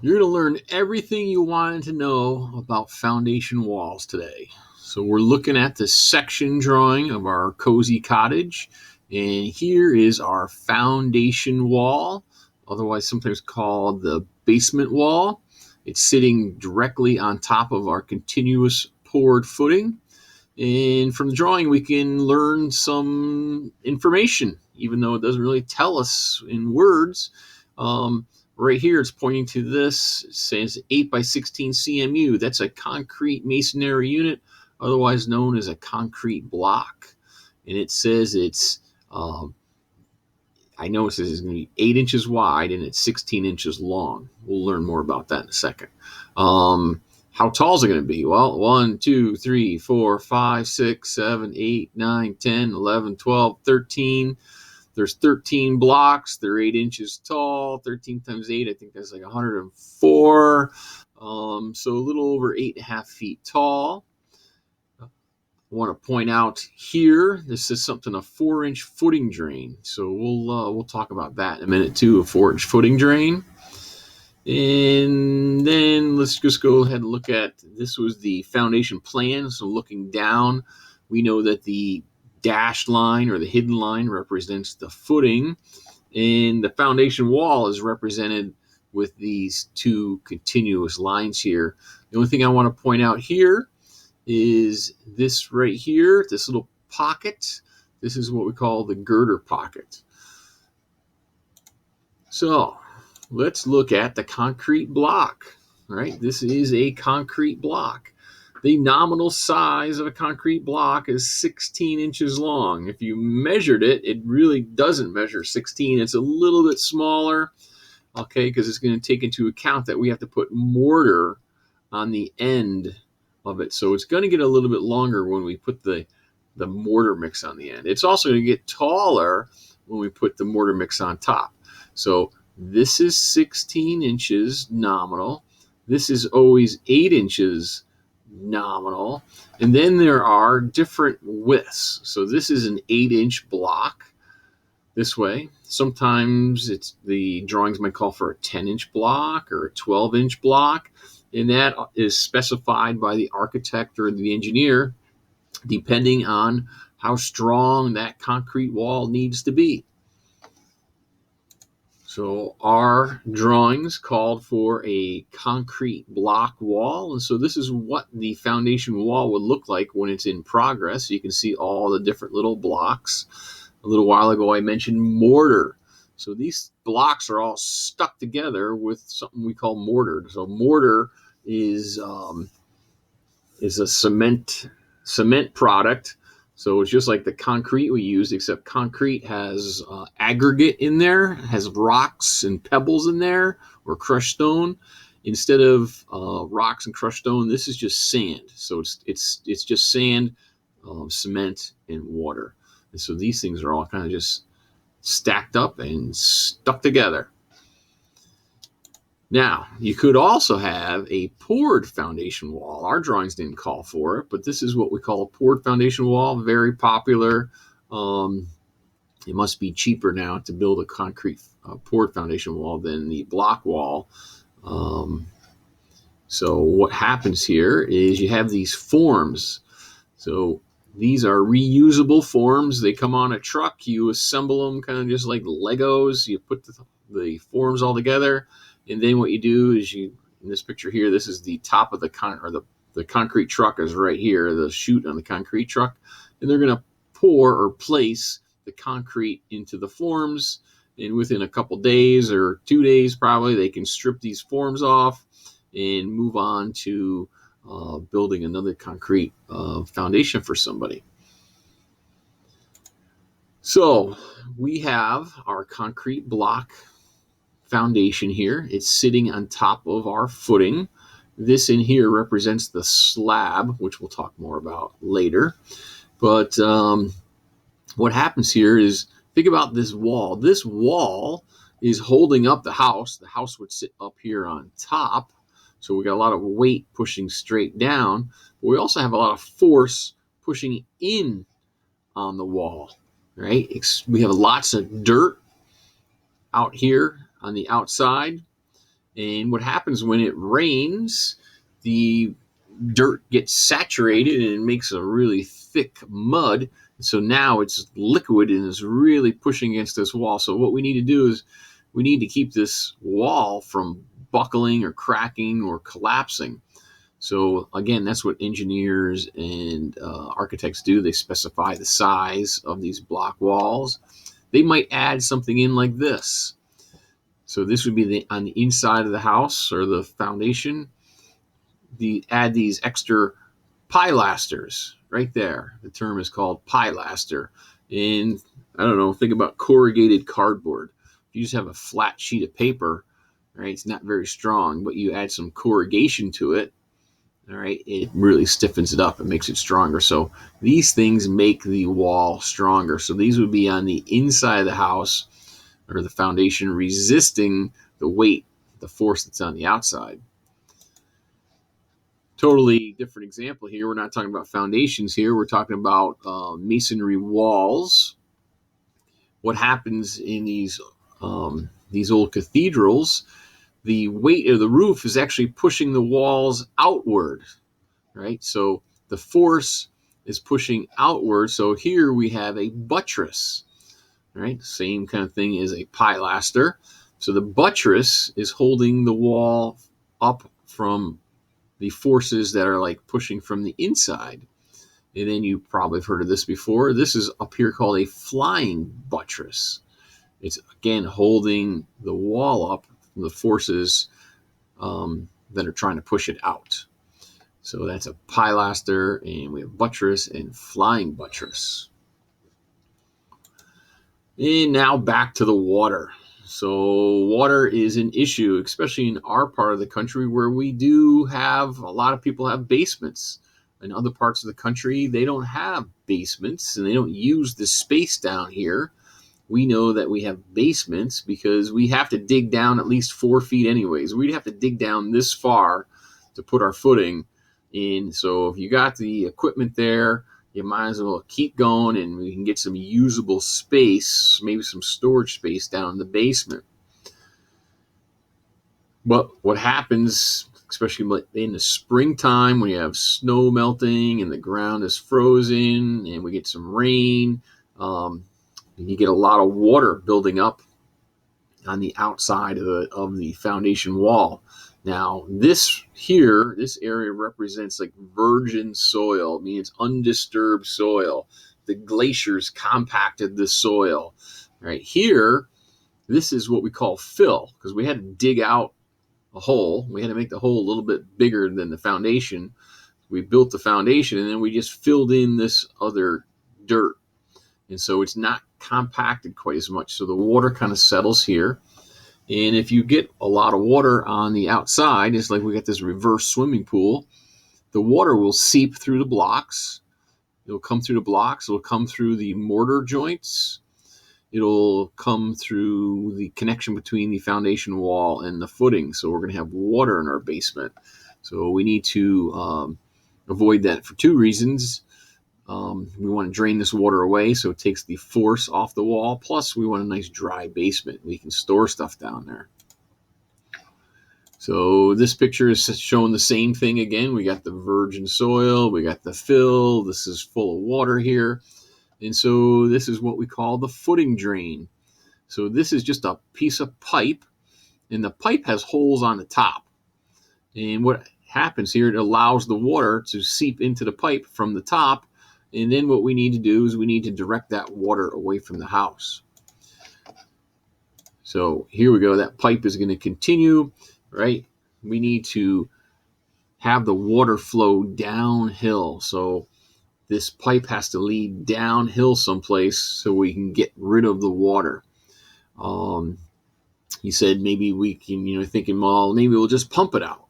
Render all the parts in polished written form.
You're going to learn everything you wanted to know about foundation walls today. So we're looking at the section drawing of our cozy cottage, and here is our foundation wall, otherwise sometimes called the basement wall. It's sitting directly on top of our continuous poured footing. And from the drawing, we can learn some information, even though it doesn't really tell us in words. Right here, it's pointing to this. It says 8 by 16 CMU. That's a concrete masonry unit, otherwise known as a concrete block. And it says I know it says it's going to be 8 inches wide and it's 16 inches long. We'll learn more about that in a second. How tall is it going to be? Well, 1, 2, 3, 4, 5, 6, 7, 8, 9, 10, 11, 12, 13. There's 13 blocks. They're 8 inches tall. 13 times 8, I think that's like 104. So a little over 8.5 feet tall. I want to point out here, this is something, a 4-inch footing drain. So we'll talk about that in a minute too, a 4-inch footing drain. And then let's just go ahead and look at, this was the foundation plan. So looking down, we know that the dashed line or the hidden line represents the footing, and the foundation wall is represented with these two continuous lines here. The only thing I want to point out here is this right here, this little pocket. This is what we call the girder pocket. So let's look at the concrete block. All right, this is a concrete block. The nominal size of a concrete block is 16 inches long. If you measured it, it really doesn't measure 16. It's a little bit smaller, okay, because it's going to take into account that we have to put mortar on the end of it. So it's going to get a little bit longer when we put the mortar mix on the end. It's also going to get taller when we put the mortar mix on top. So this is 16 inches nominal. This is always 8 inches nominal. And then there are different widths. So this is an 8-inch block this way. Sometimes it's the drawings might call for a 10-inch block or a 12-inch block. And that is specified by the architect or the engineer, depending on how strong that concrete wall needs to be. So our drawings called for a concrete block wall. And so this is what the foundation wall would look like when it's in progress. You can see all the different little blocks. A little while ago, I mentioned mortar. So these blocks are all stuck together with something we call mortar. So mortar is a cement product. So it's just like the concrete we use, except concrete has aggregate in there, has rocks and pebbles in there, or crushed stone. Instead of rocks and crushed stone, this is just sand. So it's just sand, cement, and water. And so these things are all kind of just stacked up and stuck together. Now, you could also have a poured foundation wall. Our drawings didn't call for it, but this is what we call a poured foundation wall, very popular. It must be cheaper now to build a concrete poured foundation wall than the block wall. So what happens here is you have these forms. So these are reusable forms. They come on a truck. You assemble them kind of just like Legos. You put the forms all together. And then what you do is in this picture here, this is the top of the concrete truck is right here, the chute on the concrete truck. And they're going to pour or place the concrete into the forms. And within a couple days or 2 days, probably, they can strip these forms off and move on to building another concrete foundation for somebody. So we have our concrete block foundation here. It's sitting on top of our footing. This in here represents the slab, which we'll talk more about later. But what happens here is, think about this wall. This wall is holding up the house. The house would sit up here on top. So we got a lot of weight pushing straight down. But we also have a lot of force pushing in on the wall, right? We have lots of dirt out here on the outside, And what happens when it rains, the dirt gets saturated and it makes a really thick mud. So now it's liquid and is really pushing against this wall. So what we need to do is we need to keep this wall from buckling or cracking or collapsing. So again, that's what engineers and architects do. They specify the size of these block walls. They might add something in like this. So this would be on the inside of the house or the foundation. Add these extra pilasters right there. The term is called pilaster. And I don't know, think about corrugated cardboard. If you just have a flat sheet of paper, right, it's not very strong, but you add some corrugation to it, all right, it really stiffens it up. It makes it stronger. So these things make the wall stronger. So these would be on the inside of the house or the foundation, resisting the weight, the force that's on the outside. Totally different example here. We're not talking about foundations here. We're talking about masonry walls. What happens in these old cathedrals, the weight of the roof is actually pushing the walls outward, right? So the force is pushing outward. So here we have a buttress, right? Same kind of thing as a pilaster. So the buttress is holding the wall up from the forces that are like pushing from the inside. And then you probably have heard of this before. This is up here called a flying buttress. It's again holding the wall up from the forces that are trying to push it out. So that's a pilaster, and we have buttress and flying buttress. And now back to the water. So water is an issue, especially in our part of the country where we do have a lot of people have basements. In other parts of the country, they don't have basements and they don't use the space down here. We know that we have basements because we have to dig down at least 4 feet anyways. We'd have to dig down this far to put our footing in. So if you got the equipment there, you might as well keep going and we can get some usable space, maybe some storage space down in the basement. But what happens, especially in the springtime when you have snow melting and the ground is frozen and we get some rain, you get a lot of water building up on the outside of the foundation wall. Now, this area represents like virgin soil, meaning it's undisturbed soil. The glaciers compacted the soil. Right here, this is what we call fill, because we had to dig out a hole. We had to make the hole a little bit bigger than the foundation. We built the foundation, and then we just filled in this other dirt. And so it's not compacted quite as much. So the water kind of settles here. And if you get a lot of water on the outside, it's like we got this reverse swimming pool. The water will seep through the blocks. It'll come through the blocks. It'll come through the mortar joints. It'll come through the connection between the foundation wall and the footing. So we're going to have water in our basement. So we need to avoid that for 2 reasons. We want to drain this water away so it takes the force off the wall. Plus, we want a nice dry basement. We can store stuff down there. So this picture is showing the same thing again. We got the virgin soil. We got the fill. This is full of water here. And so this is what we call the footing drain. So this is just a piece of pipe, and the pipe has holes on the top. And what happens here, it allows the water to seep into the pipe from the top. And then what we need to do is we need to direct that water away from the house. So here we go. That pipe is going to continue, right? We need to have the water flow downhill. So this pipe has to lead downhill someplace so we can get rid of the water. He said maybe we can, thinking, well, maybe we'll just pump it out.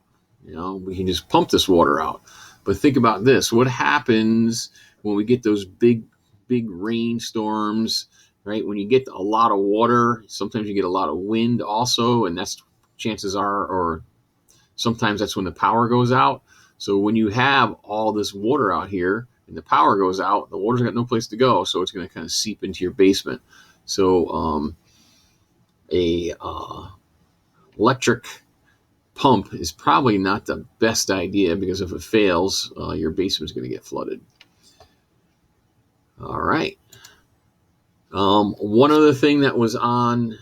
We can just pump this water out. But think about this. What happens when we get those big rainstorms, right? When you get a lot of water, sometimes you get a lot of wind also, and that's chances are, or sometimes that's when the power goes out. So when you have all this water out here and the power goes out, the water's got no place to go, so it's going to kind of seep into your basement. So electric pump is probably not the best idea, because if it fails, your basement's going to get flooded. All right. One other thing that was on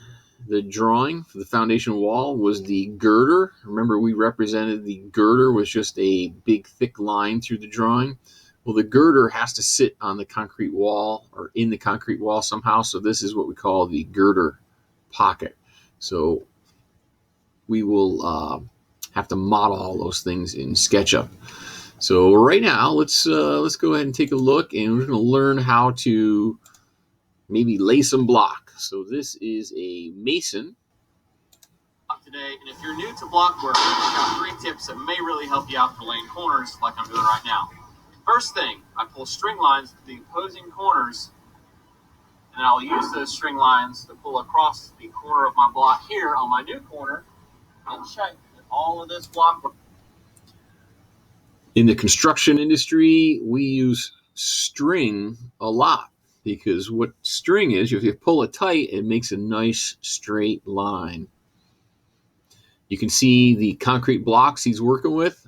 the drawing for the foundation wall was the girder. Remember, we represented the girder was just a big thick line through the drawing. Well, the girder has to sit on the concrete wall or in the concrete wall somehow. So this is what we call the girder pocket. So we will have to model all those things in SketchUp. So right now, let's go ahead and take a look, and we're going to learn how to maybe lay some block. So this is a mason today, and if you're new to block work, I've got 3 tips that may really help you out for laying corners like I'm doing right now. First thing, I pull string lines to the opposing corners, and I'll use those string lines to pull across the corner of my block here on my new corner and check that all of this block work. In the construction industry, we use string a lot, because what string is, if you pull it tight, it makes a nice straight line. You can see the concrete blocks he's working with.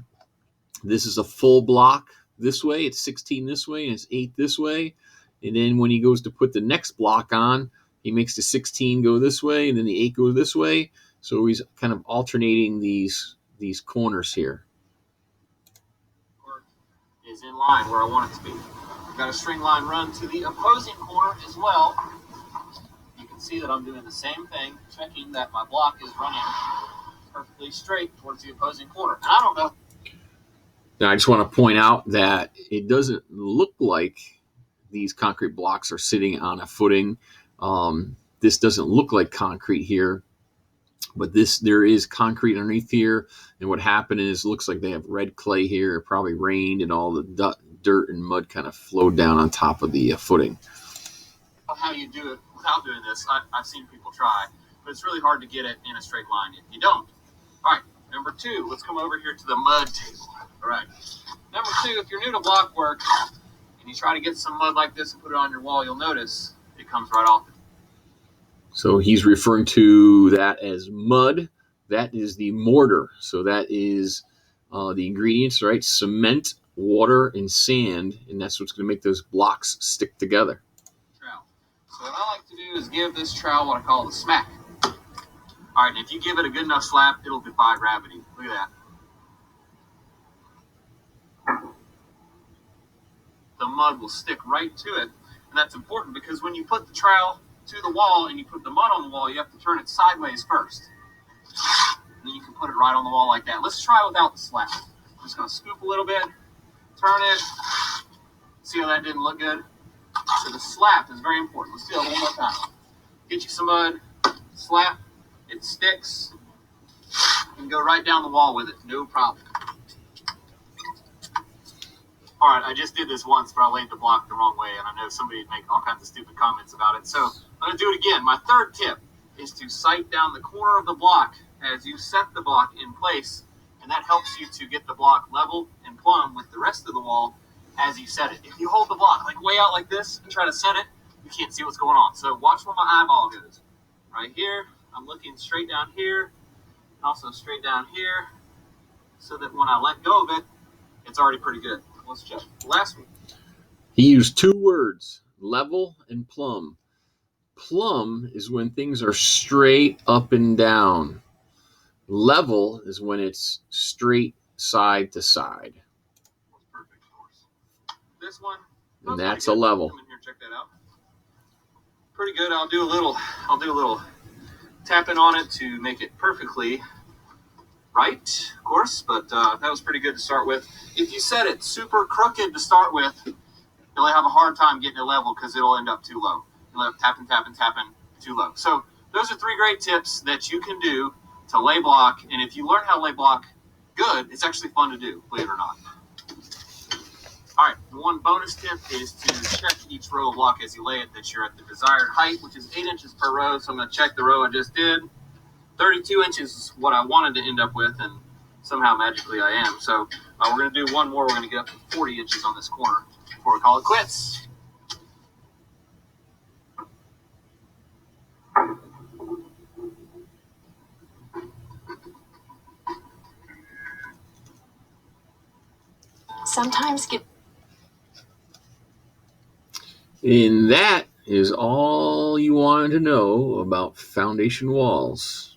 This is a full block this way, it's 16 this way, and it's 8 this way. And then when he goes to put the next block on, he makes the 16 go this way, and then the 8 go this way. So he's kind of alternating these corners here. Is in line where I want it to be. I've got a string line run to the opposing corner as well. You can see that I'm doing the same thing, checking that my block is running perfectly straight towards the opposing corner. And I don't know. Now, I just want to point out that it doesn't look like these concrete blocks are sitting on a footing. This doesn't look like concrete here, but there is concrete underneath here. And what happened is, it looks like they have red clay here. It probably rained, and all the dirt and mud kind of flowed down on top of the footing. How you do it without doing this, I've seen people try, but it's really hard to get it in a straight line if you don't. All right, number 2, let's come over here to the mud table. All right, number 2, if you're new to block work and you try to get some mud like this and put it on your wall, you'll notice it comes right off. So he's referring to that as mud. That is the mortar. So that is the ingredients, right? Cement, water, and sand, and that's what's going to make those blocks stick together. Trowel. So what I like to do is give this trowel what I call the smack. All right, and if you give it a good enough slap, it'll defy gravity. Look at that. The mud will stick right to it, and that's important because when you put the trowel to the wall and you put the mud on the wall, you have to turn it sideways first. And then you can put it right on the wall like that. Let's try without the slap. I'm just going to scoop a little bit, turn it. See how that didn't look good? So the slap is very important. Let's do it one more time. Get you some mud, slap, it sticks. You can go right down the wall with it, no problem. All right, I just did this once, but I laid the block the wrong way, and I know somebody would make all kinds of stupid comments about it. So I'm going to do it again. My 3rd tip is to sight down the corner of the block as you set the block in place, and that helps you to get the block level and plumb with the rest of the wall as you set it. If you hold the block like way out like this and try to set it, you can't see what's going on. So watch where my eyeball goes. Right here, I'm looking straight down here, and also straight down here, so that when I let go of it, it's already pretty good. Let's check. Last one. He used 2 words, level and plumb. Plumb is when things are straight up and down. Level is when it's straight side to side. Perfect, of course. This one. And that's a level. Come in here, check that out. Pretty good. I'll do a little tapping on it to make it perfectly right, of course, but that was pretty good to start with. If you set it super crooked to start with, you'll have a hard time getting it level because it'll end up too low. You'll have tapping too low. So those are 3 great tips that you can do to lay block, and if you learn how to lay block good, it's actually fun to do, believe it or not. All right, the one bonus tip is to check each row of block as you lay it that you're at the desired height, which is 8 inches per row. So I'm going to check the row I just did. 32 inches is what I wanted to end up with, and somehow magically I am. So we're going to do one more. We're going to get up to 40 inches on this corner before we call it quits. sometimes get... And that is all you wanted to know about foundation walls.